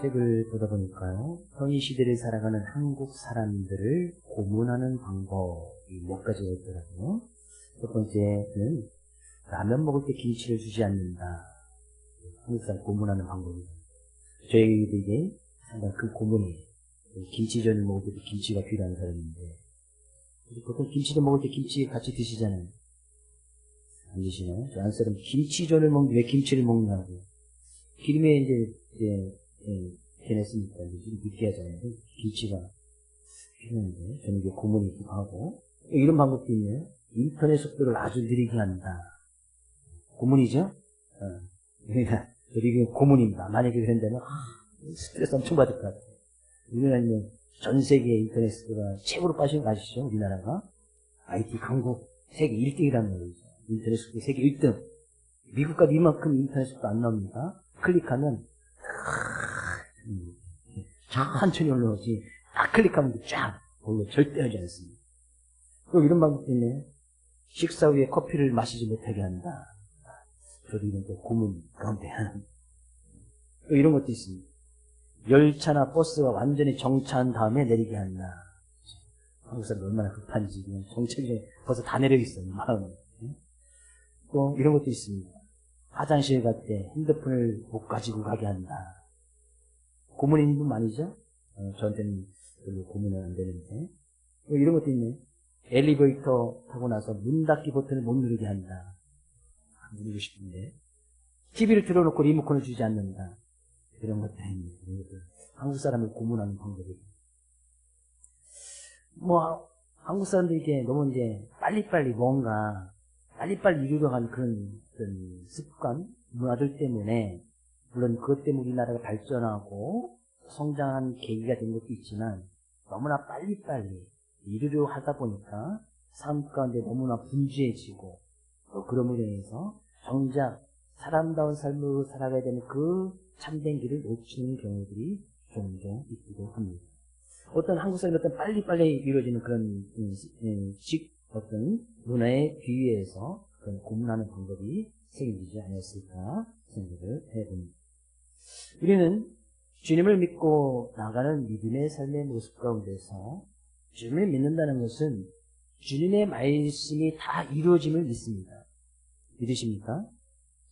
책을 보다 보니까요, 현 시대를 살아가는 한국 사람들을 고문하는 방법이 몇 가지가 있더라고요. 첫 번째는 라면 먹을 때 김치를 주지 않는다. 한국 사람 고문하는 방법입니다. 저희도 이게 상당히 큰 고문이에요. 김치전을 먹을 때도 김치가 필요한 사람인데, 보통 김치전 먹을 때 김치 같이 드시잖아요. 안 드시나요? 저 안 사람 김치전을 먹는데 왜 김치를 먹냐고. 기름에 이제 해냈으니까 좀 느끼하잖아요. 김치가 필요한데, 저는 이게 고문이기도 하고. 이런 방법도 있네요. 인터넷 속도를 아주 느리게 한다. 고문이죠? 그러니까, 이게 고문입니다. 만약에 그런다면, 스트레스 엄청 받을 것 같아요. 우리나라는 전 세계 인터넷 속도가 최고로 빠진 거 아시죠? 우리나라가. IT 강국 세계 1등이라는 말이죠. 인터넷 속도 세계 1등. 미국 가도 이만큼 인터넷 속도 안 나옵니다. 클릭하면, 천천히 올라오지. 딱 클릭하면 쫙 올라 절대 하지 않습니다. 그리고 이런 방법도 있네요. 식사 후에 커피를 마시지 못하게 한다. 저도 이런 또 고문 가운데 하는. 이런 것도 있습니다. 열차나 버스가 완전히 정차한 다음에 내리게 한다. 한국 사람들 얼마나 급한지 정차기 전에 벌써 다 내려 있어요. 마음은. 또 이런 것도 있습니다. 화장실 갈 때 핸드폰을 못 가지고 가게 한다. 고문인 분 많이죠? 저한테는 별로 고문은 안 되는데. 이런 것도 있네. 엘리베이터 타고 나서 문 닫기 버튼을 못 누르게 한다. 누르고 싶은데. TV를 틀어놓고 리모컨을 주지 않는다. 이런 것도 있네. 한국 사람을 고문하는 방법이고. 한국 사람들이 이게 너무 이제 빨리빨리 뭔가, 빨리빨리 이루려고 하는 그런 습관, 문화들 때문에, 물론 그것 때문에 우리나라가 발전하고 성장한 계기가 된 것도 있지만, 너무나 빨리빨리 이루려 하다 보니까 삶 가운데 너무나 분주해지고, 또 그럼으로 인해서 정작 사람다운 삶으로 살아가야 되는 그 참된 길을 놓치는 경우들이 종종 있기도 합니다. 어떤 한국 사람이 어떤 빨리빨리 이루어지는 그런 어떤 문화에 비유해서 그런 고문하는 방법이 생기지 않았을까 생각을 해봅니다. 우리는 주님을 믿고 나가는 믿음의 삶의 모습 가운데서 주님을 믿는다는 것은 주님의 말씀이 다 이루어짐을 믿습니다. 믿으십니까?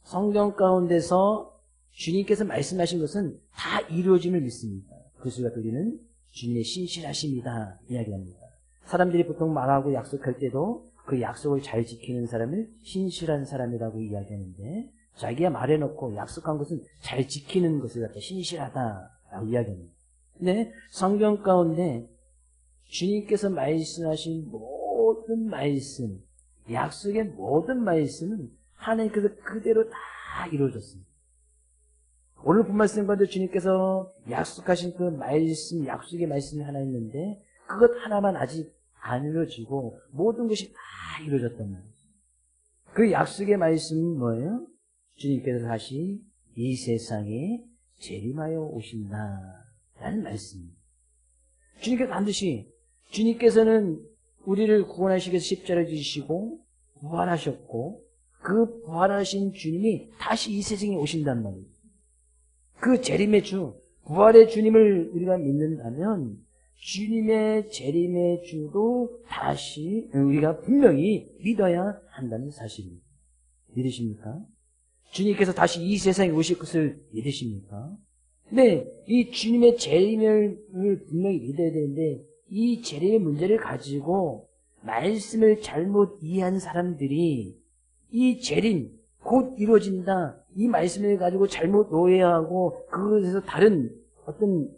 성경 가운데서 주님께서 말씀하신 것은 다 이루어짐을 믿습니다. 그것을 우리는 주님의 신실하심이다 이야기합니다. 사람들이 보통 말하고 약속할 때도 그 약속을 잘 지키는 사람을 신실한 사람이라고 이야기하는데, 자기가 말해놓고 약속한 것은 잘 지키는 것을 갖다 신실하다라고 이야기합니다. 근데 성경 가운데 주님께서 말씀하신 모든 말씀, 약속의 모든 말씀은 하나님께서 그대로 다 이루어졌습니다. 오늘 본 말씀 가운데 주님께서 약속하신 그 말씀, 약속의 말씀이 하나 있는데 그것 하나만 아직 안 이루어지고 모든 것이 다 이루어졌단 말이에요. 그 약속의 말씀은 뭐예요? 주님께서 다시 이 세상에 재림하여 오신다라는 말씀입니다. 주님께서 반드시, 주님께서는 우리를 구원하시기 위해서 십자가를 지시고 부활하셨고, 그 부활하신 주님이 다시 이 세상에 오신단 말이에요. 그 재림의 주, 부활의 주님을 우리가 믿는다면 주님의 재림의 주도 다시 우리가 분명히 믿어야 한다는 사실입니다. 믿으십니까? 주님께서 다시 이 세상에 오실 것을 믿으십니까? 근데 이 주님의 재림을 분명히 믿어야 되는데, 이 재림의 문제를 가지고 말씀을 잘못 이해한 사람들이 이 재림 곧 이루어진다, 이 말씀을 가지고 잘못 오해하고 그것에서 다른 어떤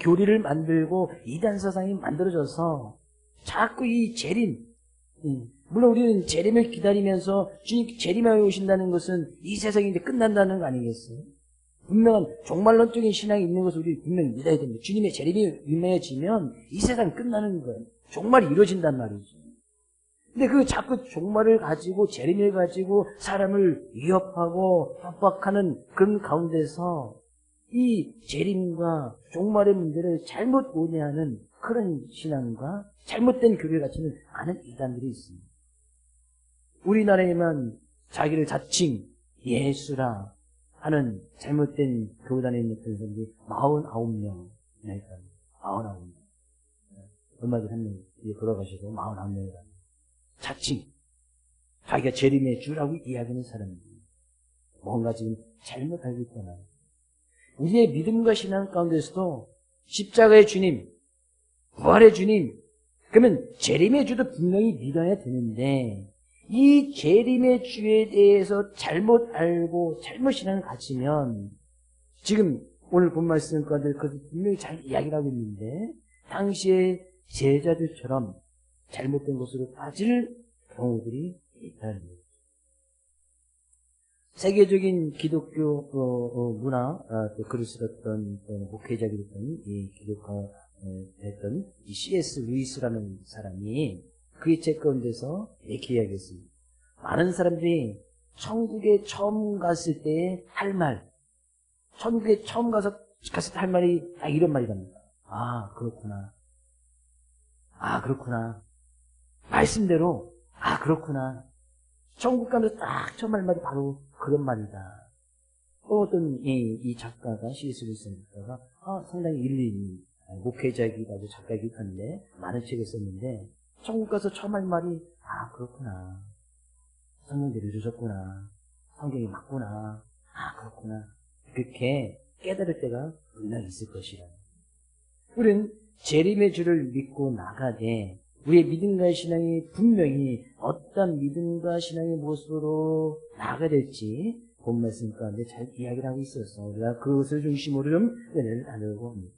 교리를 만들고 이단 사상이 만들어져서 자꾸 이 재림, 물론 우리는 재림을 기다리면서 주님 재림하여 오신다는 것은 이 세상이 이제 끝난다는 거 아니겠어요? 분명한 종말론적인 신앙이 있는 것을 우리 분명히 믿어야 됩니다. 주님의 재림이 유명해지면 이 세상이 끝나는 거예요. 종말이 이루어진단 말이죠. 근데 그 자꾸 종말을 가지고 재림을 가지고 사람을 위협하고 협박하는 그런 가운데서 이 재림과 종말의 문제를 잘못 오해하는 그런 신앙과 잘못된 교리를 갖추는 많은 이단들이 있습니다. 우리나라에만 자기를 자칭 예수라, 하는 잘못된 교회 다니는 사람들이 49명. 49명. 얼마 전에 한 명 돌아가셔서 49명이다. 자칭 자기가 재림의 주라고 이야기하는 사람입니다. 뭔가 지금 잘못 알고 있구나. 우리의 믿음과 신앙 가운데서도 십자가의 주님, 부활의 주님, 그러면 재림의 주도 분명히 믿어야 되는데 이 재림의 주에 대해서 잘못 알고 잘못 신앙을 가지면 지금 오늘 본 말씀 가운데 그것을 분명히 잘 이야기를 하고 있는데 당시의 제자들처럼 잘못된 것으로 빠질 경우들이 있다는 거예요. 세계적인 기독교 문화, 또 글을 쓰던 목회자이었던 이 기독가였던 이 C.S. 루이스라는 사람이 그의 책 가운데서 이렇게 이야기했습니다. 많은 사람들이 천국에 처음 갔을 때 할 말, 천국에 처음 갔을 때 할 말이 딱 이런 말이랍니다. 아, 그렇구나. 아, 그렇구나. 말씀대로, 아, 그렇구나. 천국 가면서 딱 처음 할 말이 바로 그런 말이다. 또 어떤 이 작가가, C.S. 루이스 작가가, 상당히 일리 목회자이기도 하고 작가이기도 한데, 많은 책을 썼는데, 천국 가서 처음 할 말이, 아, 그렇구나. 성경대로 이루셨구나. 성경이 맞구나. 아, 그렇구나. 그렇게 깨달을 때가 분명히 있을 것이라. 우리는 재림의 주를 믿고 나가되, 우리의 믿음과 신앙이 분명히 어떤 믿음과 신앙의 모습으로 나아가야 될지 본 말씀 가운데 잘 이야기를 하고 있어서 우리가 그것을 중심으로 좀 은혜를 나누고 합니다.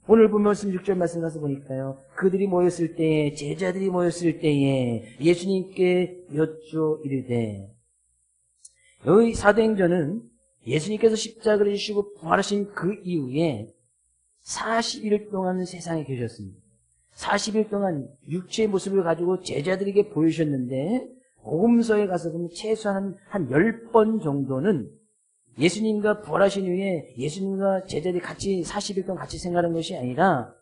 오늘 본 말씀 6절 말씀 가서 보니까요. 그들이 모였을 때에 제자들이 모였을 때에 예수님께 여쭈어 이르되 여기 사도행전은 예수님께서 십자가를 지시고 부활하신 그 이후에 40일 동안 세상에 계셨습니다. 40일 동안 육체의 모습을 가지고 제자들에게 보여주셨는데 복음서에 가서 보면 최소한 한 10번 정도는 예수님과 부활하신 후에 예수님과 제자들이 같이 40일 동안 같이 생활한 것이 아니라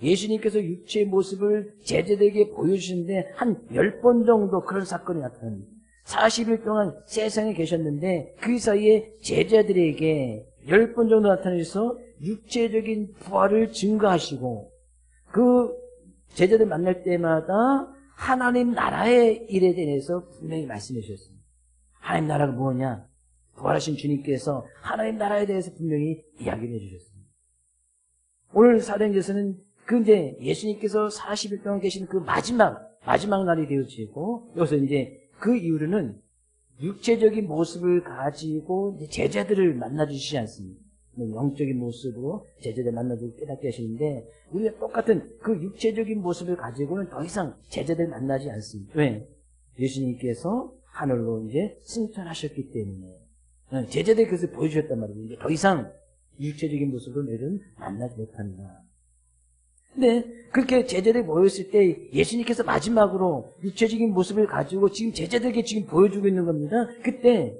예수님께서 육체의 모습을 제자들에게 보여주시는데 한 10번 정도 그런 사건이 나타납니다. 40일 동안 세상에 계셨는데 그 사이에 제자들에게 10번 정도 나타나셔서 육체적인 부활을 증거하시고 그 제자들 만날 때마다 하나님 나라의 일에 대해서 분명히 말씀해 주셨습니다. 하나님 나라가 뭐냐? 부활하신 주님께서 하나님 나라에 대해서 분명히 이야기를 해주셨습니다. 오늘 사도행전에서는 그 이제 예수님께서 40일 동안 계신 그 마지막 날이 되어지고 여기서 이제 그 이후로는 육체적인 모습을 가지고 이제 제자들을 만나주시지 않습니다. 영적인 모습으로 제자들 만나고 깨닫게 하시는데 우리가 똑같은 그 육체적인 모습을 가지고는 더 이상 제자들 만나지 않습니다. 왜? 예수님께서 하늘로 이제 승천하셨기 때문에 제자들 그것을 보여주셨단 말이에요. 이제 더 이상 육체적인 모습으로 너희는 만나지 못한다. 근데 그렇게 제자들이 모였을 때 예수님께서 마지막으로 육체적인 모습을 가지고 지금 제자들에게 지금 보여주고 있는 겁니다. 그때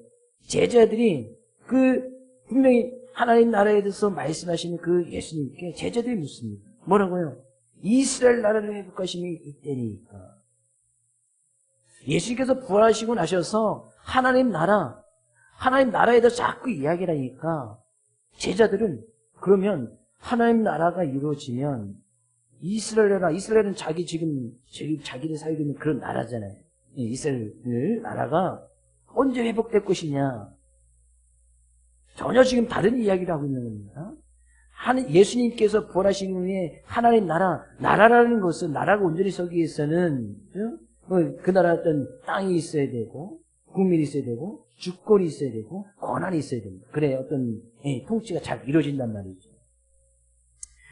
제자들이 분명히 하나님 나라에 대해서 말씀하시는 그 예수님께 제자들이 묻습니다. 뭐라고요? 이스라엘 나라를 회복하심이 이때니까. 예수님께서 부활하시고 나셔서 하나님 나라에 대해서 자꾸 이야기를 하니까 제자들은 그러면 하나님 나라가 이루어지면 이스라엘은 자기들이 살고 있는 그런 나라잖아요. 이스라엘 나라가 언제 회복될 것이냐? 전혀 지금 다른 이야기를 하고 있는 겁니다. 예수님께서 부활하신 후에 하나님 나라라는 것은 나라가 온전히 서기 위해서는 그 나라 어떤 땅이 있어야 되고 국민이 있어야 되고 주권이 있어야 되고 권한이 있어야 됩니다. 그래 어떤 통치가 잘 이루어진단 말이죠.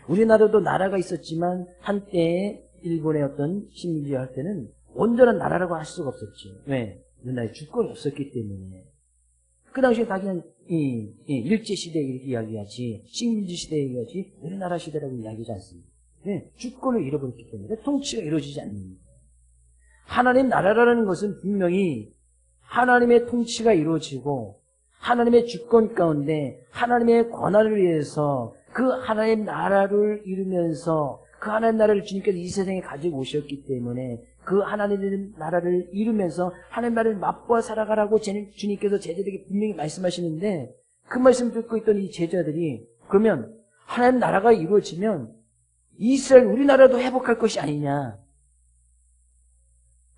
우리나라도 나라가 있었지만 한때 일본의 어떤 식민지 할 때는 온전한 나라라고 할 수가 없었죠. 왜? 우리나라에 주권이 없었기 때문에. 그 당시에 다 그냥 일제시대 이렇게 이야기하지 식민지 시대 얘기하지 우리나라 시대라고 이야기하지 않습니다. 네, 주권을 잃어버렸기 때문에 통치가 이루어지지 않습니다. 하나님 나라라는 것은 분명히 하나님의 통치가 이루어지고 하나님의 주권 가운데 하나님의 권한을 위해서 그 하나님 나라를 이루면서 그 하나님 나라를 주님께서 이 세상에 가지고 오셨기 때문에 그 하나님 나라를 이루면서 하나님 나라를 맛보아 살아가라고 주님께서 제자들에게 분명히 말씀하시는데 그 말씀 듣고 있던 이 제자들이 그러면 하나님 나라가 이루어지면 이스라엘 우리나라도 회복할 것이 아니냐.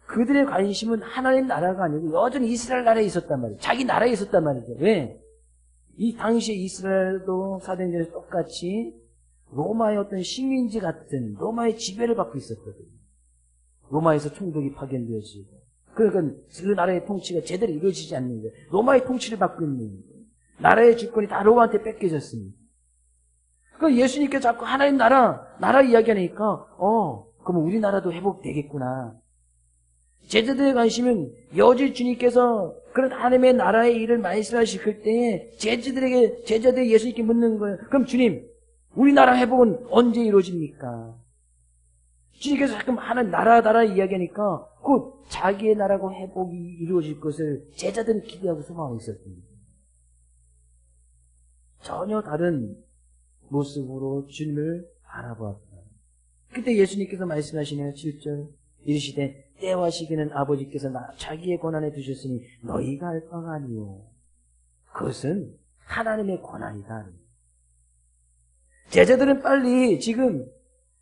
그들의 관심은 하나님 나라가 아니고 여전히 이스라엘 나라에 있었단 말이에요. 자기 나라에 있었단 말이죠. 왜? 이 당시에 이스라엘도 사도행전에서 똑같이 로마의 어떤 식민지 같은 로마의 지배를 받고 있었거든요. 로마에서 총독이 파견되어지고 그러니까 그 나라의 통치가 제대로 이루어지지 않는 거예요. 로마의 통치를 받고 있는 거예요. 나라의 주권이 다 로마한테 뺏겨졌습니다. 그 예수님께서 자꾸 하나님 나라 이야기하니까 그럼 우리나라도 회복되겠구나. 제자들의 관심은 여지 주님께서 그런 하나님의 나라의 일을 말씀하실 때에 제자들이 예수님께 묻는 거예요. 그럼 주님, 우리나라 회복은 언제 이루어집니까? 주님께서 가끔 하나님 나라 이야기하니까 곧 자기의 나라고 회복이 이루어질 것을 제자들은 기대하고 소망하고 있었습니다. 전혀 다른 모습으로 주님을 바라보았다. 그때 예수님께서 말씀하시네요. 7절 이르시되 때와 시기는 아버지께서 자기의 권한에 두셨으니 너희가 알 바가 아니요. 그것은 하나님의 권한이다. 제자들은 빨리 지금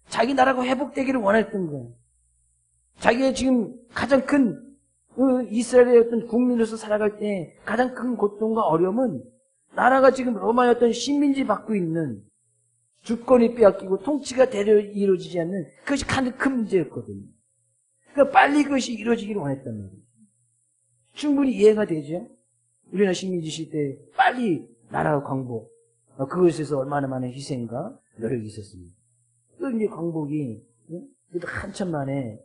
자기 나라가 회복되기를 원했던 거예요. 자기가 지금 가장 큰 이스라엘의 어떤 국민으로서 살아갈 때 가장 큰 고통과 어려움은 나라가 지금 로마의 어떤 식민지 받고 있는 주권이 빼앗기고 통치가 대려 이루어지지 않는 그것이 가장 큰 문제였거든요. 그러니까 빨리 그것이 이루어지기를 원했단 말이에요. 충분히 이해가 되죠? 우리나라 식민지 시대 빨리 나라 광복 그것에서 얼마나 많은 희생과 노력이 있었습니다. 또 이제 광복이 그래도 한참 만에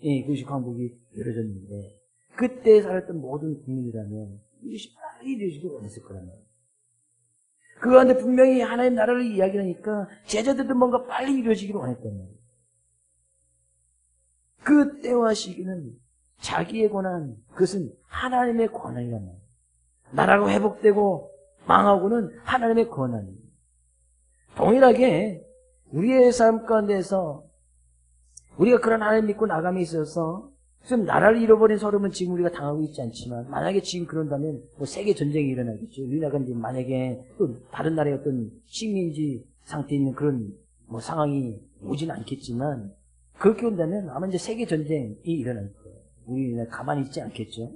그것이 광복이 이루어졌는데 그때 살았던 모든 국민이라면 이것이 빨리 이루어지기를 원했을 거란 말이에요. 그 가운데 분명히 하나님 나라를 이야기하니까 제자들도 뭔가 빨리 이루어지기를 원했단 말이에요. 그 때와 시기는 자기의 권한, 그것은 하나님의 권한이란 말이에요. 나라가 회복되고 망하고는 하나님의 권한입니다. 동일하게 우리의 삶 가운데서 우리가 그런 하나님 믿고 나감에 있어서 지금 나라를 잃어버린 서름은 지금 우리가 당하고 있지 않지만 만약에 지금 그런다면 뭐 세계 전쟁이 일어나겠죠. 우리나라가 이제 만약에 또 다른 나라의 어떤 식민지 상태에 있는 그런 뭐 상황이 오진 않겠지만 그렇게 온다면 아마 이제 세계 전쟁이 일어날 거예요. 우리는 가만히 있지 않겠죠.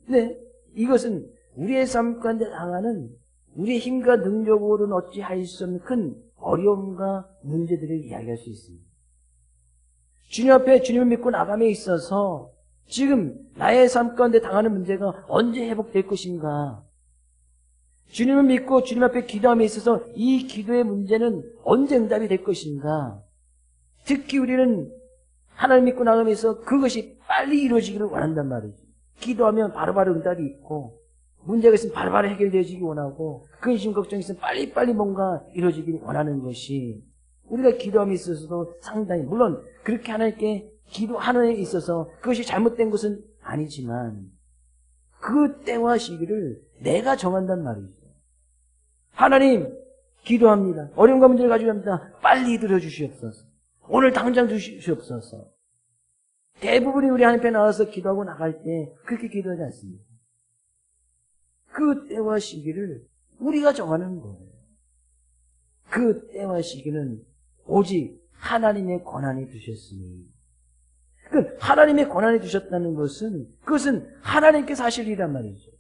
근데 이것은 우리의 삶 가운데 당하는 우리의 힘과 능력으로는 어찌할 수 없는 큰 어려움과 문제들을 이야기할 수 있습니다. 주님 앞에 주님을 믿고 나감에 있어서 지금 나의 삶 가운데 당하는 문제가 언제 회복될 것인가? 주님을 믿고 주님 앞에 기도함에 있어서 이 기도의 문제는 언제 응답이 될 것인가? 특히 우리는 하나님 믿고 나감에 있어서 그것이 빨리 이루어지기를 원한단 말이죠. 기도하면 바로바로 응답이 있고 문제가 있으면 바로바로 해결되어지기 원하고 근심 걱정이 있으면 빨리빨리 뭔가 이루어지기를 원하는 것이 우리가 기도함에 있어서도 상당히 물론 그렇게 하나님께 기도하는 데 있어서 그것이 잘못된 것은 아니지만 그 때와 시기를 내가 정한단 말이죠. 하나님 기도합니다. 어려움과 문제를 가지고 합니다. 빨리 들어주시옵소서. 오늘 당장 주시옵소서. 대부분이 우리 하나님 앞에 나와서 기도하고 나갈 때 그렇게 기도하지 않습니다. 그 때와 시기를 우리가 정하는 거예요. 그 때와 시기는 오직 하나님의 권한이 두셨으니 그 하나님의 권한이 두셨다는 것은 그것은 하나님께서 하실 일이란 말이죠.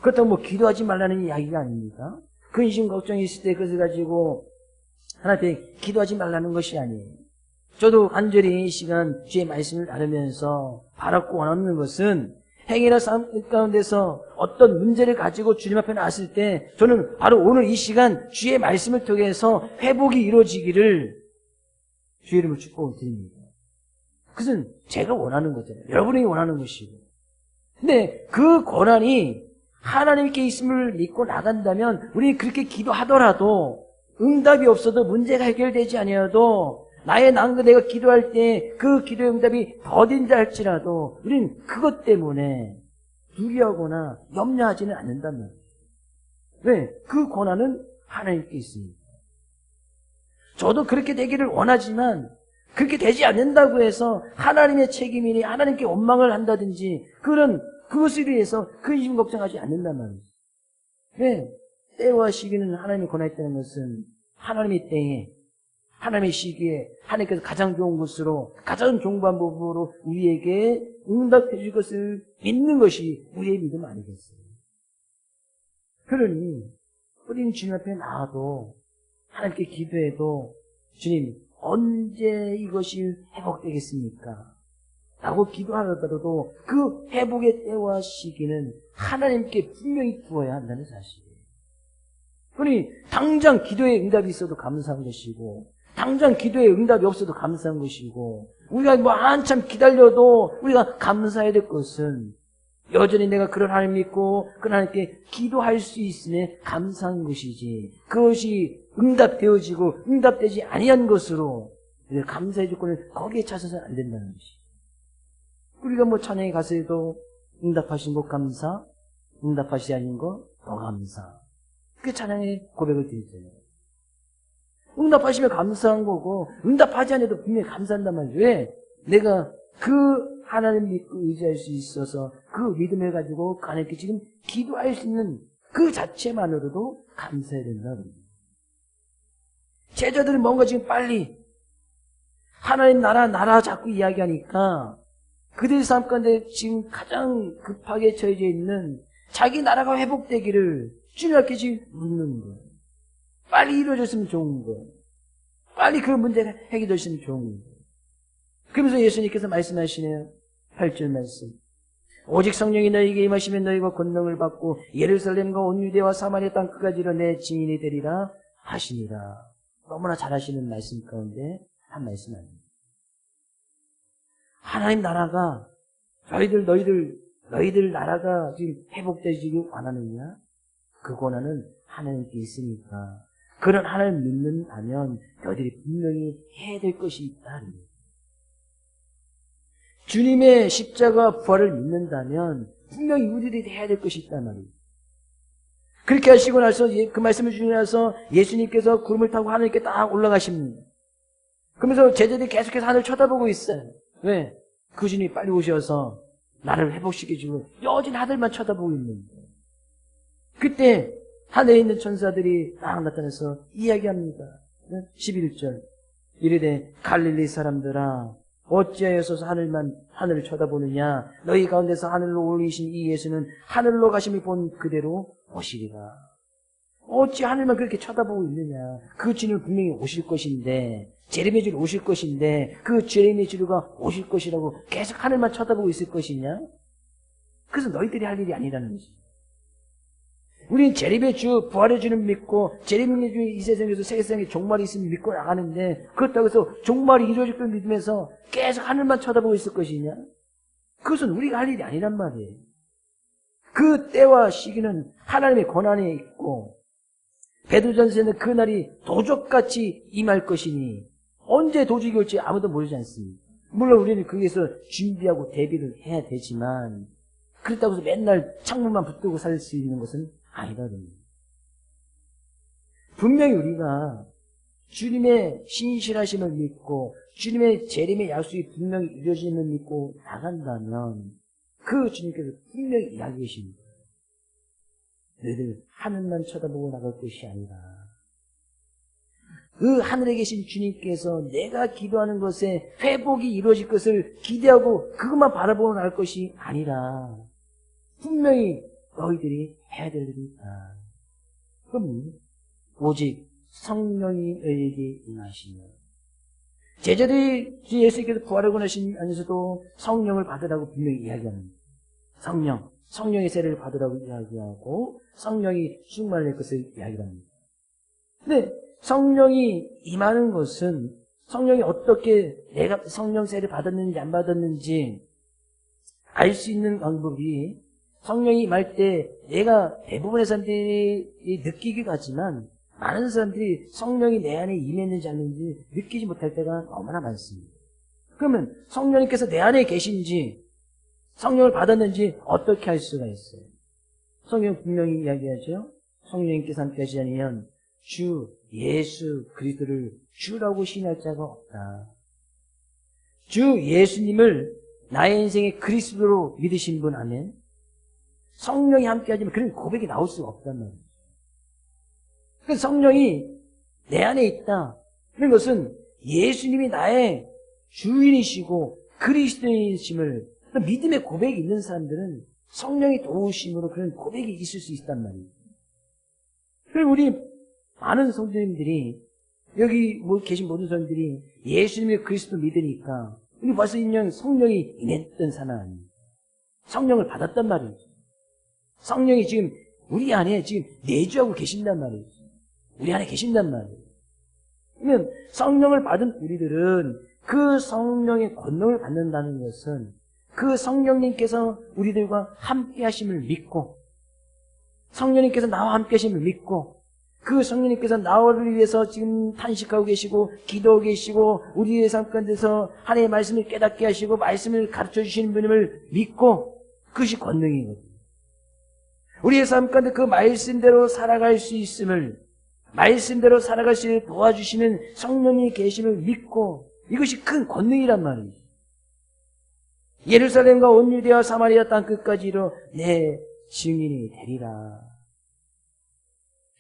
그렇다고 뭐 기도하지 말라는 이야기가 아닙니다. 근심 걱정이 있을 때 그것을 가지고 하나님께 기도하지 말라는 것이 아니에요. 저도 간절히 이 시간 주의 말씀을 나누면서 바라고 원하는 것은 행위나 삶 가운데서 어떤 문제를 가지고 주님 앞에 나왔을 때 저는 바로 오늘 이 시간 주의 말씀을 통해서 회복이 이루어지기를 주의 이름으로 축복을 드립니다. 그것은 제가 원하는 거잖아요. 여러분이 원하는 것이고. 근데 그 권한이 하나님께 있음을 믿고 나간다면 우리는 그렇게 기도하더라도 응답이 없어도 문제가 해결되지 아니어도 나의 난그 내가 기도할 때 그 기도의 응답이 더딘다 할지라도 우리는 그것 때문에 두려워하거나 염려하지는 않는단 말이에요. 왜? 그 권한은 하나님께 있습니다. 저도 그렇게 되기를 원하지만 그렇게 되지 않는다고 해서 하나님의 책임이니 하나님께 원망을 한다든지 그것을 위해서 근심 걱정하지 않는단 말이에요. 왜? 때와 시기는 하나님이 권하였다는 것은 하나님의 때에, 하나님의 시기에 하나님께서 가장 좋은 것으로, 가장 좋은 방법으로 우리에게 응답해 줄 것을 믿는 것이 우리의 믿음 아니겠어요? 그러니 우리는 주님 앞에 나와도 하나님께 기도해도 주님 언제 이것이 회복되겠습니까? 라고 기도하더라도 그 회복의 때와 시기는 하나님께 분명히 두어야 한다는 사실이에요. 그러니 당장 기도에 응답이 있어도 감사한 것이고, 당장 기도에 응답이 없어도 감사한 것이고, 우리가 뭐 한참 기다려도 우리가 감사해야 될 것은 여전히 내가 그런 하나님 믿고 그런 하나님께 기도할 수 있으면 감사한 것이지, 그것이 응답되어지고 응답되지 아니한 것으로 감사의 조건을 거기에 찾아서는 안 된다는 것이. 우리가 뭐 찬양에 가서도 응답하신 것 감사, 응답하시지 않은 것 더 감사. 그게 찬양의 고백을 드리잖아요. 응답하시면 감사한 거고, 응답하지 않아도 분명히 감사한단 말이에요. 왜? 내가 그 하나님 믿고 의지할 수 있어서 그 믿음을 가지고 하나님께 지금 기도할 수 있는 그 자체만으로도 감사해야 된다. 제자들은 뭔가 지금 빨리 하나님 나라 자꾸 이야기하니까 그들의 삶 가운데 지금 가장 급하게 처해져 있는 자기 나라가 회복되기를 주님 앞에 지금 묻는 거예요. 빨리 이루어졌으면 좋은 거예요. 빨리 그 문제가 해결됐으면 좋은 거예요. 그러면서 예수님께서 말씀하시네요. 8절 말씀. 오직 성령이 너희에게 임하시면 너희가 권능을 받고 예루살렘과 온 유대와 사마리아 땅 끝까지로 내 증인이 되리라 하시니라. 너무나 잘하시는 말씀 가운데 한 말씀 아닙니다. 하나님 나라가 너희들 나라가 지금 회복되시길 원하느냐? 그 권한은 하나님께 있으니까 그런 하나님 믿는다면 너희들이 분명히 해야 될 것이 있다. 주님의 십자가 부활을 믿는다면 분명히 우리들이 해야 될 것이 있단 말이에요. 그렇게 하시고 나서 그 말씀을 주시고 나서 예수님께서 구름을 타고 하늘께 딱 올라가십니다. 그러면서 제자들이 계속해서 하늘을 쳐다보고 있어요. 왜? 그 주님이 빨리 오셔서 나를 회복시켜주고 여전히 하늘만 쳐다보고 있는 거예요. 그때 하늘에 있는 천사들이 딱 나타나서 이야기합니다. 11절 이르되 갈릴리 사람들아 어찌하여서 하늘을 쳐다보느냐? 너희 가운데서 하늘로 올리신 이 예수는 하늘로 가심을 본 그대로 오시리라. 어찌 하늘만 그렇게 쳐다보고 있느냐? 그 주님은 분명히 오실 것인데, 제레미야 주로 오실 것인데, 그 제레미야 주가 오실 것이라고 계속 하늘만 쳐다보고 있을 것이냐? 그래서 너희들이 할 일이 아니라는 거지. 우리는 제레미야 주, 부활의 주는 믿고, 제레미야 주 이 세상에서 세상에 종말이 있으면 믿고 나가는데, 그렇다고 해서 종말이 이루어질 걸 믿으면서 계속 하늘만 쳐다보고 있을 것이냐? 그것은 우리가 할 일이 아니란 말이에요. 그 때와 시기는 하나님의 권한에 있고, 베드로전서에는 그날이 도적같이 임할 것이니, 언제 도적이 올지 아무도 모르지 않습니다. 물론 우리는 거기에서 준비하고 대비를 해야 되지만, 그렇다고 해서 맨날 창문만 붙들고 살 수 있는 것은 아니거든요. 분명히 우리가 주님의 신실하심을 믿고 주님의 재림의 약속이 분명히 이루어짐을 믿고 나간다면 그 주님께서 분명히 이야기해 주십니다. 너희들 하늘만 쳐다보고 나갈 것이 아니라 그 하늘에 계신 주님께서 내가 기도하는 것에 회복이 이루어질 것을 기대하고 그것만 바라보고 나갈 것이 아니라 분명히 너희들이 해야 될 일이 있다. 그럼 오직 성령이 너희에게 임하시며 제자들이 예수님께서 부활하고 나신 안에서도 성령을 받으라고 분명히 이야기합니다. 성령의 세례를 받으라고 이야기하고 성령이 충만할 것을 이야기합니다. 근데 성령이 임하는 것은 성령이 어떻게 내가 성령 세례를 받았는지 안 받았는지 알 수 있는 방법이 성령이 임할 때 내가 대부분의 사람들이 느끼기 같지만 많은 사람들이 성령이 내 안에 임했는지 아닌지 느끼지 못할 때가 너무나 많습니다. 그러면 성령님께서 내 안에 계신지 성령을 받았는지 어떻게 할 수가 있어요? 성경 분명히 이야기하죠. 성령님께서 함께 하시지 않으면 주 예수 그리스도를 주라고 시인할 자가 없다. 주 예수님을 나의 인생의 그리스도로 믿으신 분 아멘. 성령이 함께 하지만 그런 고백이 나올 수가 없단 말이에요. 그 성령이 내 안에 있다. 그런 것은 예수님이 나의 주인이시고 그리스도인이심을 믿음의 고백이 있는 사람들은 성령의 도우심으로 그런 고백이 있을 수 있단 말이에요. 그리고 우리 많은 성도님들이 여기 계신 모든 사람들이 예수님의 그리스도 믿으니까 우리 벌써 인정 성령이 임했던 사람 아니에요. 성령을 받았단 말이에요. 성령이 지금 우리 안에 지금 내주하고 계신단 말이에요. 우리 안에 계신단 말이에요. 그러면 성령을 받은 우리들은 그 성령의 권능을 받는다는 것은 그 성령님께서 우리들과 함께 하심을 믿고 성령님께서 나와 함께 하심을 믿고 그 성령님께서 나를 위해서 지금 탄식하고 계시고 기도하고 계시고 우리의 삶 가운데서 하나님의 말씀을 깨닫게 하시고 말씀을 가르쳐 주시는 분임을 믿고 그것이 권능이거든요. 우리의 삶 가운데 그 말씀대로 살아갈 수 있음을 말씀대로 살아갈 수 있게 도와주시는 성령님이 계심을 믿고 이것이 큰 권능이란 말이에요. 예루살렘과 온 유대와 사마리아 땅끝까지로 내 증인이 되리라.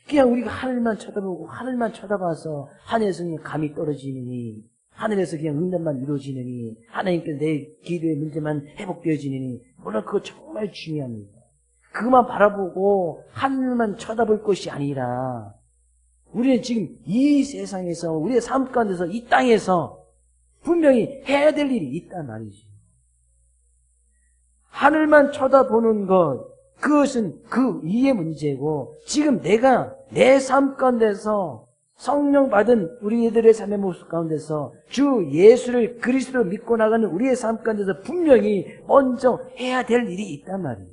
그냥 우리가 하늘만 쳐다보고 하늘만 쳐다봐서 하늘에서 그냥 감이 떨어지느니 하늘에서 그냥 응답만 이루어지느니 하나님께서 내 기도의 문제만 회복되어지느니 물론 그거 정말 중요합니다. 그것만 바라보고 하늘만 쳐다볼 것이 아니라 우리는 지금 이 세상에서 우리의 삶 가운데서 이 땅에서 분명히 해야 될 일이 있단 말이지. 하늘만 쳐다보는 것 그것은 그 위의 문제고 지금 내가 내 삶 가운데서 성령 받은 우리들의 삶의 모습 가운데서 주 예수를 그리스도로 믿고 나가는 우리의 삶 가운데서 분명히 먼저 해야 될 일이 있단 말이에요.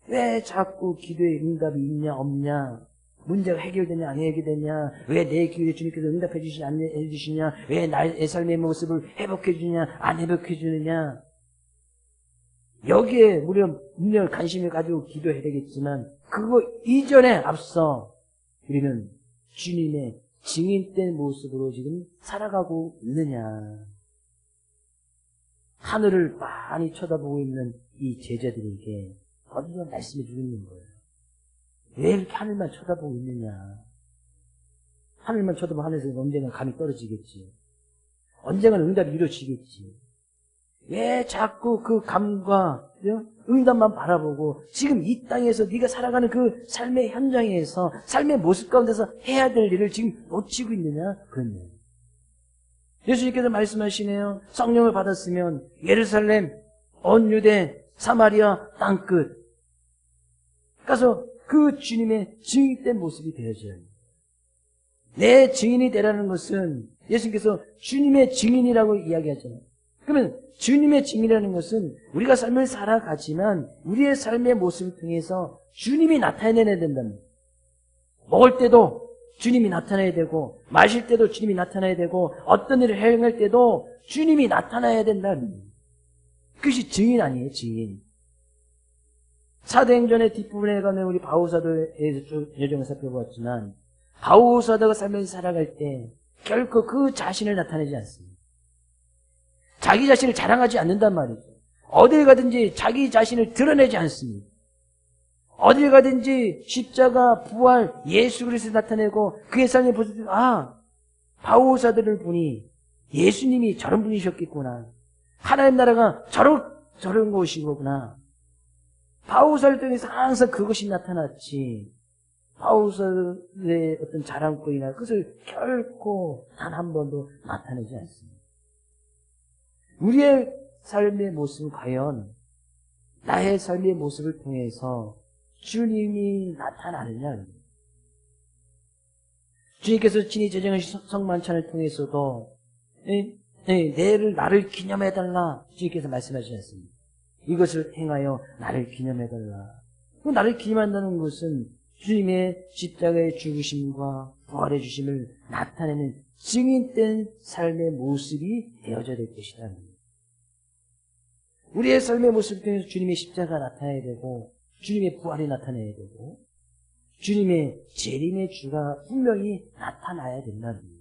왜 자꾸 기도에 응답이 있냐 없냐 문제가 해결되냐 안 해결되냐 왜 내 기도에 주님께서 응답해 주시냐 안 해주시냐 왜 나의 삶의 모습을 회복해 주느냐 안 회복해 주느냐 여기에 우리가 분명 관심을 가지고 기도해야 되겠지만 그거 이전에 앞서 우리는 주님의 증인된 모습으로 지금 살아가고 있느냐. 하늘을 많이 쳐다보고 있는 이 제자들에게 어디서 말씀해 주는 거예요. 왜 이렇게 하늘만 쳐다보고 있느냐. 하늘만 쳐다보면 하늘에서 언젠가 감이 떨어지겠지. 언젠가 응답이 이루어지겠지. 왜 자꾸 그 감과 응답만 바라보고 지금 이 땅에서 네가 살아가는 그 삶의 현장에서 삶의 모습 가운데서 해야 될 일을 지금 놓치고 있느냐? 그런 거예요. 예수님께서 말씀하시네요. 성령을 받았으면 예루살렘, 온 유대, 사마리아 땅끝 가서 그 주님의 증인된 모습이 되어져야 합니다. 내 증인이 되라는 것은 예수님께서 주님의 증인이라고 이야기하잖아요. 그러면 주님의 증인이라는 것은 우리가 삶을 살아가지만 우리의 삶의 모습을 통해서 주님이 나타내야 된다는 거예요. 먹을 때도 주님이 나타나야 되고 마실 때도 주님이 나타나야 되고 어떤 일을 행할 때도 주님이 나타나야 된다는 거예요. 그것이 증인 아니에요, 증인. 사도행전의 뒷부분에 가면 우리 바울사도에 대해서 쭉 여정을 살펴보았지만 바울사도가 삶을 살아갈 때 결코 그 자신을 나타내지 않습니다. 자기 자신을 자랑하지 않는단 말이죠. 어딜 가든지 자기 자신을 드러내지 않습니다. 어딜 가든지 십자가, 부활, 예수 그리스도를 나타내고 그의 삶의 모습을 바울사도를 보니 예수님이 저런 분이셨겠구나. 하나님 나라가 저런 곳이구나. 바울사도를 통해서 항상 그것이 나타났지. 바울사도의 어떤 자랑거리나 그것을 결코 단 한 번도 나타내지 않습니다. 우리의 삶의 모습은 과연 나의 삶의 모습을 통해서 주님이 나타나느냐. 주님께서 친히 제정하신 성만찬을 통해서도 나를 기념해달라 주님께서 말씀하시지 않습니다. 이것을 행하여 나를 기념해달라. 나를 기념한다는 것은 주님의 십자가의 죽으심과 부활의 주심을 나타내는 증인된 삶의 모습이 되어져야 될 것이다. 우리의 삶의 모습을 통해서 주님의 십자가가 나타나야 되고 주님의 부활이 나타나야 되고 주님의 재림의 주가 분명히 나타나야 된다는 거예요.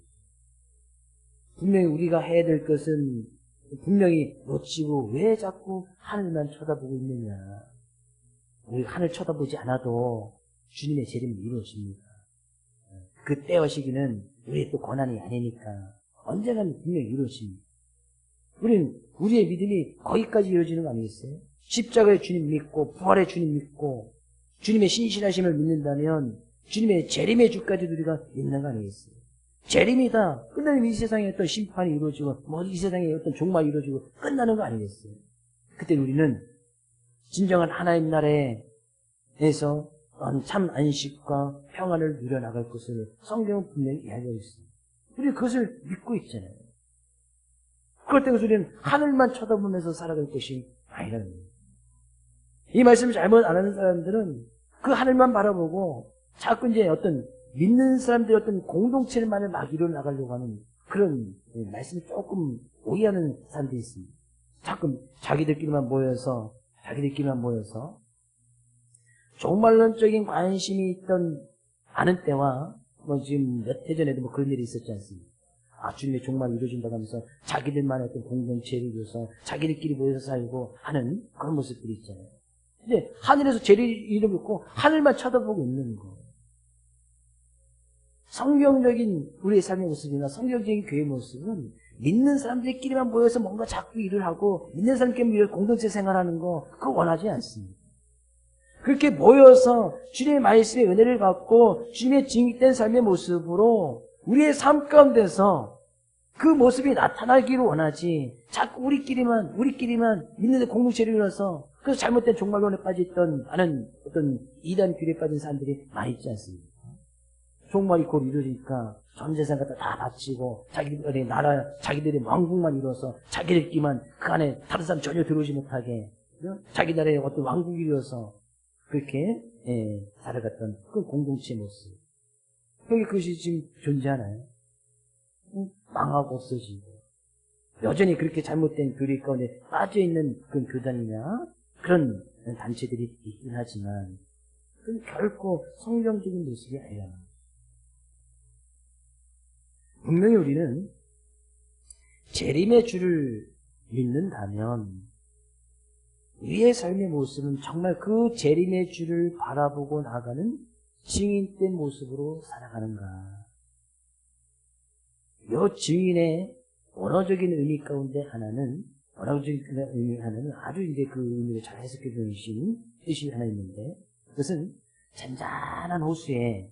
분명히 우리가 해야 될 것은 분명히 놓치고 왜 자꾸 하늘만 쳐다보고 있느냐. 우리 하늘 쳐다보지 않아도 주님의 재림이 이루어집니다. 그 때와 시기는 우리의 또 고난이 아니니까 언젠가는 분명히 이루어집니다. 우리는 우리의 믿음이 거기까지 이루어지는 거 아니겠어요? 십자가의 주님 믿고 부활의 주님 믿고 주님의 신실하심을 믿는다면 주님의 재림의 주까지도 우리가 믿는 거 아니겠어요? 재림이다. 끝나면 이 세상에 어떤 심판이 이루어지고 이 세상에 어떤 종말이 이루어지고 끝나는 거 아니겠어요? 그때 우리는 진정한 하나님 나라에서 참 안식과 평안을 누려나갈 것을 성경은 분명히 이야기하고 있습니다. 우리는 그것을 믿고 있잖아요. 그렇다고 해서 우리는 하늘만 쳐다보면서 살아갈 것이 아니라는 거예요. 이 말씀을 잘못 안 하는 사람들은 그 하늘만 바라보고 자꾸 이제 어떤 믿는 사람들의 어떤 공동체만을 막 이뤄나가려고 하는 그런 말씀을 조금 오해하는 사람들이 있습니다. 자꾸 자기들끼리만 모여서 종말론적인 관심이 있던 많은 때와 지금 몇 해 전에도 그런 일이 있었지 않습니까? 주님의 종말이 이루어진다고 하면서 자기들만의 어떤 공동체를 이루어서 자기들끼리 모여서 살고 하는 그런 모습들이 있잖아요. 근데 하늘에서 죄를 이루고 하늘만 쳐다보고 있는 거. 성경적인 우리의 삶의 모습이나 성경적인 교회의 모습은 믿는 사람들끼리만 모여서 뭔가 자꾸 일을 하고 믿는 사람끼리 모여서 공동체 생활하는 거 그거 원하지 않습니다. 그렇게 모여서 주님의 말씀의 은혜를 받고 주님의 증인된 삶의 모습으로 우리의 삶 가운데서 그 모습이 나타나기를 원하지 자꾸 우리끼리만 믿는 공동체를 이뤄서 그래서 잘못된 종말론에 빠져있던 많은 어떤 이단 규례에 빠진 사람들이 많이 있지 않습니까? 종말이 곧 이루어지니까 전 재산 갖다 다 바치고 자기들의 나라, 자기들의 왕국만 이루어서 자기들끼리만 그 안에 다른 사람 전혀 들어오지 못하게 자기 나라의 어떤 왕국이 이루어서 그렇게 살아갔던 그 공동체 모습. 여기 그것이 지금 존재하나요? 망하고 없어지고 여전히 그렇게 잘못된 교리 가운데 빠져있는 그런 교단이나 그런 단체들이 있긴 하지만 그건 결코 성경적인 모습이 아니라 분명히 우리는 재림의 주를 믿는다면 우리의 삶의 모습은 정말 그 재림의 주를 바라보고 나가는 증인된 모습으로 살아가는가. 이 증인의 원어적인 의미 가운데 하나는 아주 이제 그 의미를 잘 해석해 주신 뜻이 하나 있는데 그것은 잔잔한 호수에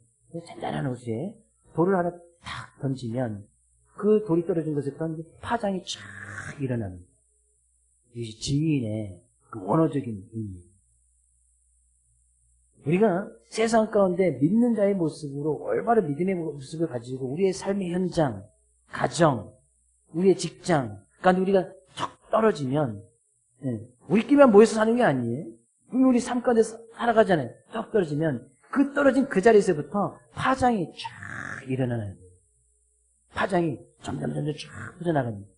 돌을 하나 탁 던지면 그 돌이 떨어진 것에 던지 파장이 쫙 일어나는 이것이 증인의 그 원어적인 의미. 우리가 세상 가운데 믿는 자의 모습으로 올바른 믿음의 모습을 가지고 우리의 삶의 현장, 가정, 우리의 직장 가운데 우리가 척 떨어지면 우리끼리만 모여서 사는 게 아니에요. 우리 삶 가운데 살아가잖아요. 척 떨어지면 그 떨어진 그 자리에서부터 파장이 쫙 일어나는 거예요. 파장이 점점 쫙 퍼져나갑니다.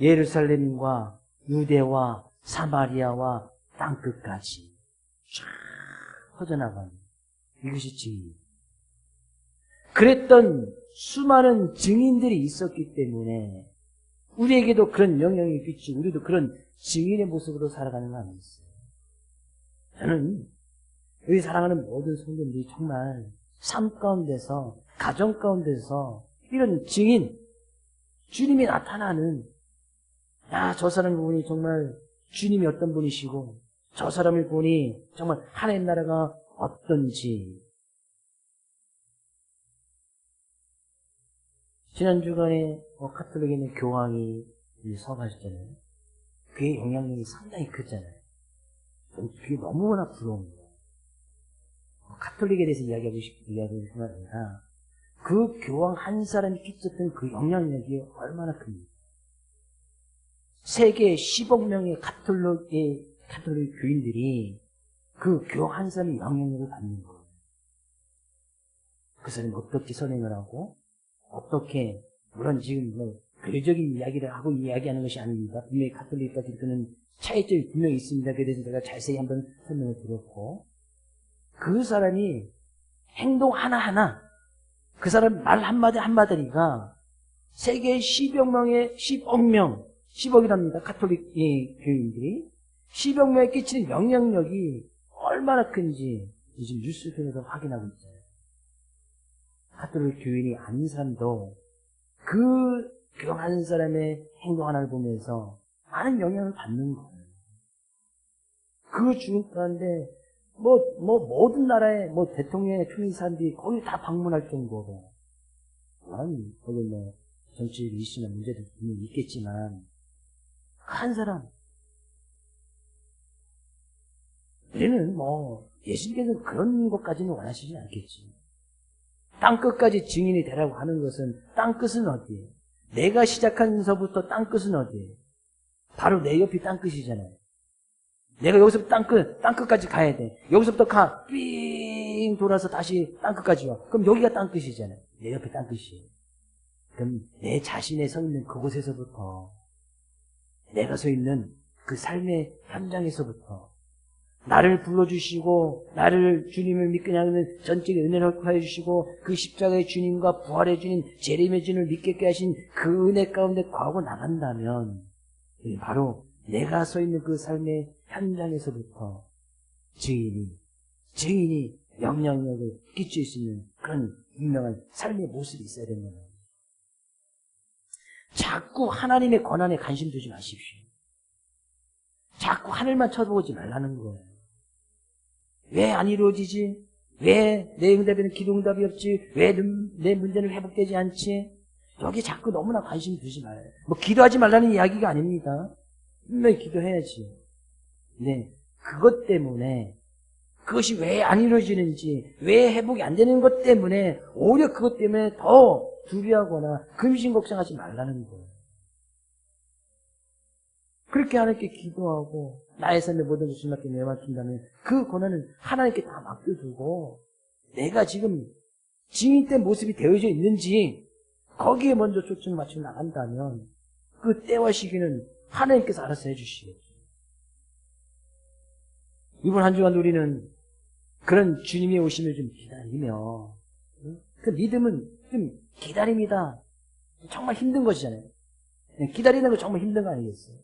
예루살렘과 유대와 사마리아와 땅끝까지 쫙 퍼져나가는 이것이 증인입니다. 그랬던 수많은 증인들이 있었기 때문에 우리에게도 그런 영향이 비치고 우리도 그런 증인의 모습으로 살아가는 거 아니겠어요? 저는 우리 사랑하는 모든 성도들이 정말 삶 가운데서 가정 가운데서 이런 증인 주님이 나타나는 저 사람을 보니 정말 주님이 어떤 분이시고 저 사람을 보니 정말 하나님 나라가 어떤지 지난 주간에 카톨릭에 있는 교황이 서거하셨잖아요. 그의 영향력이 상당히 크잖아요. 그게 너무나 부러운 거예요. 카톨릭에 대해서 이야기하고 싶은 건 아니라 그 교황 한 사람이 끼쳤던 그 영향력이 얼마나 큽니까? 세계 10억 명의 카톨릭 교인들이 그 교황 한 사람의 영향력을 받는 거예요. 그 사람이 어떻게 선행을 하고 어떻게 물론 지금 교리적인 이야기를 하고 이야기하는 것이 아닙니다. 분명히 카톨릭까지 그는 차이점이 분명히 있습니다. 그에 대해서 제가 자세히 한번 설명을 드렸고 그 사람이 행동 하나하나 그 사람 말 한마디가 세계 10억이랍니다. 카톨릭 교인들이 10억 명에 끼치는 영향력이 얼마나 큰지 요즘 뉴스 통해서 확인하고 있잖아요. 카톨릭 교인이 아닌 사람도 그 교황하는 사람의 행동 하나를 보면서 많은 영향을 받는 거예요. 그 주민 가운데 모든 나라의 대통령의 총리 사람들이 거의 다 방문할 정도로, 거기 정치적 이슈나 문제도 분명히 있겠지만, 한 사람. 우리는 예수님께서는 그런 것까지는 원하시지 않겠지. 땅끝까지 증인이 되라고 하는 것은, 땅끝은 어디예요? 내가 시작하면서부터 땅끝은 어디예요? 바로 내 옆이 땅끝이잖아요. 내가 여기서부터 땅끝까지 가야 돼. 여기서부터 삥 돌아서 다시 땅끝까지 와. 그럼 여기가 땅끝이잖아요. 내 옆이 땅끝이에요. 그럼 내 자신에 서 있는 그곳에서부터, 내가 서 있는 그 삶의 현장에서부터, 나를 불러주시고 나를 주님을 믿게 하는 전적인 은혜를 하여 주시고 그 십자가의 주님과 부활의 주님, 재림의 주님을 믿게 하신 그 은혜 가운데 거하고 나간다면, 바로 내가 서 있는 그 삶의 현장에서부터 증인이 영향력을 끼칠 수 있는 그런 유명한 삶의 모습이 있어야 되는 거예요. 자꾸 하나님의 권한에 관심 두지 마십시오. 자꾸 하늘만 쳐다보지 말라는 거예요. 왜 안 이루어지지? 왜 내 응답에는 기도 응답이 없지? 왜 내 문제는 회복되지 않지? 여기 자꾸 너무나 관심 두지 말아요. 기도하지 말라는 이야기가 아닙니다. 분명히 기도해야지. 네, 그것 때문에, 그것이 왜 안 이루어지는지, 왜 회복이 안 되는 것 때문에, 오히려 그것 때문에 더 두려워하거나 근심 걱정하지 말라는 거예요. 그렇게 하나님께 기도하고 나의 삶의 모든 것을 주님께 내맡긴다면 그 권한은 하나님께 다 맡겨두고, 내가 지금 증인된 모습이 되어져 있는지 거기에 먼저 초점을 맞추고 나간다면 그 때와 시기는 하나님께서 알아서 해주시겠죠. 이번 한 주간 우리는 그런 주님의 오심을 좀 기다리며, 그 믿음은 좀 기다림이다. 정말 힘든 것이잖아요. 기다리는 거 정말 힘든 거 아니겠어요?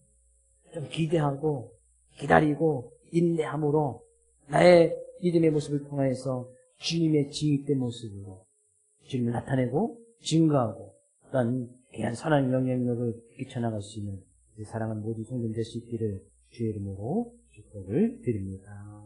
좀 기대하고 기다리고 인내함으로 나의 믿음의 모습을 통해서 주님의 증인된 모습으로 주님을 나타내고 증거하고 또한 귀한 선한 영향력을 끼쳐나갈 수 있는 사랑하는 모든 성도들 될 수 있기를 주의 이름으로 축복을 드립니다.